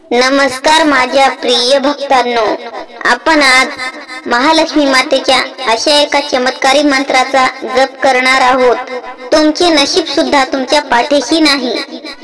नमस्कार माझ्या प्रिय भक्तांनो, आपण आज महालक्ष्मी मातेच्या अशा एका चमत्कारी मंत्राचा जप करणार आहोत। तुमचे नशीब सुद्धा तुमच्या पाठीशी नाही।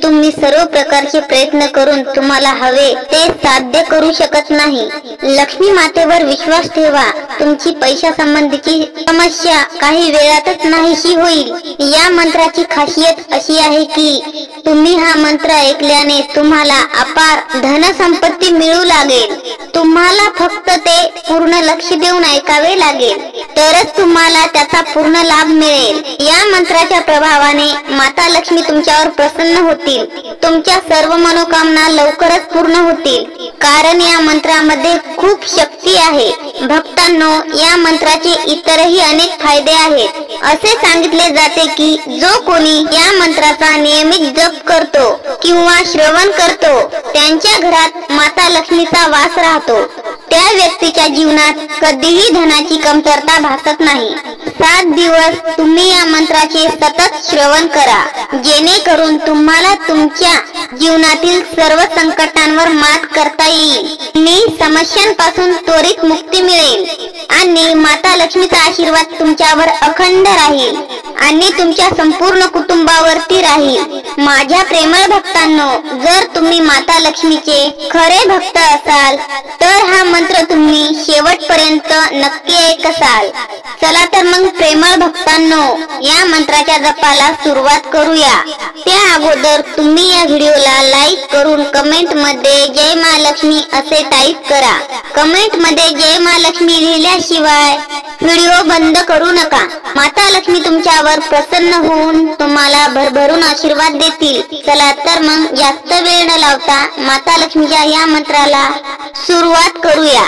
तुम्ही सर्व प्रकारचे प्रयत्न करून तुम्हाला हवे ते साध्य करू शकत नाही। लक्ष्मी मातेवर विश्वास ठेवा, तुमची पैसा संबंधीची समस्या काही वेळातच नाहीशी होईल। या मंत्राची खासियत अशी आहे की तुम्ही हा मंत्र ऐकल्याने तुम्हाला अपार धन संपत्ती मिळू लागेल। तुम्हाला फक्त ते पूर्ण लक्ष देऊन ऐकावे लागेल, तरच तुम्हाला त्याचा पूर्ण लाभ मिळेल। या मंत्राच्या प्रभावाने माता लक्ष्मी तुमच्यावर प्रसन्न होतील। तुमच्या सर्व मनोकामना लवकरच पूर्ण होतील, कारण या मंत्रामध्ये खूप शक्ती आहे। भक्तांनो, या मंत्राचे इतरही अनेक फायदे आहेत। असे सांगितले जाते की जो कोणी या मंत्राचा नियमित जप करतो किंवा श्रवण करतो त्यांच्या घरात माता लक्ष्मीचा वास राहतो। त्या व्यक्तीच्या जीवनात कधीही धनाची कमतरता भासत नाही। 7 दिवस तुम्ही या मंत्राचे सतत श्रवण करा, जेणेकरून तुम्हाला तुमच्या जीवनातील सर्व संकटांवर मात करता येईल आणि समस्यांपासून त्वरित मुक्ती मिळेल आणि माता लक्ष्मीचा आशीर्वाद तुमच्यावर अखंड राहील आणि तुमच्या संपूर्ण कुटुंबावरती राहील। माझ्या प्रेमळ भक्तांनो, जर तुम्ही माता लक्ष्मीचे खरे भक्त असाल तर हा मंत्र तुम्ही शेवटपर्यंत नक्की ऐकसाल। चला तर मग प्रेमळ भक्तांनो, या मंत्राच्या जपाला सुरुवात करूया। त्या अगोदर तुम्ही या व्हिडिओला लाईक करून कमेंट मध्ये जय महालक्ष्मी असे टाईप करा। कमेंट मध्ये जय महालक्ष्मी लिहिल्याशिवाय व्हिडिओ बंद करू नका। माता लक्ष्मी तुमच्यावर प्रसन्न होऊन तुम्हाला भरभरून आशीर्वाद देतील। चला तर मग जास्त वेळ न लावता माता लक्ष्मीच्या या मंत्राला सुरुवात करूया।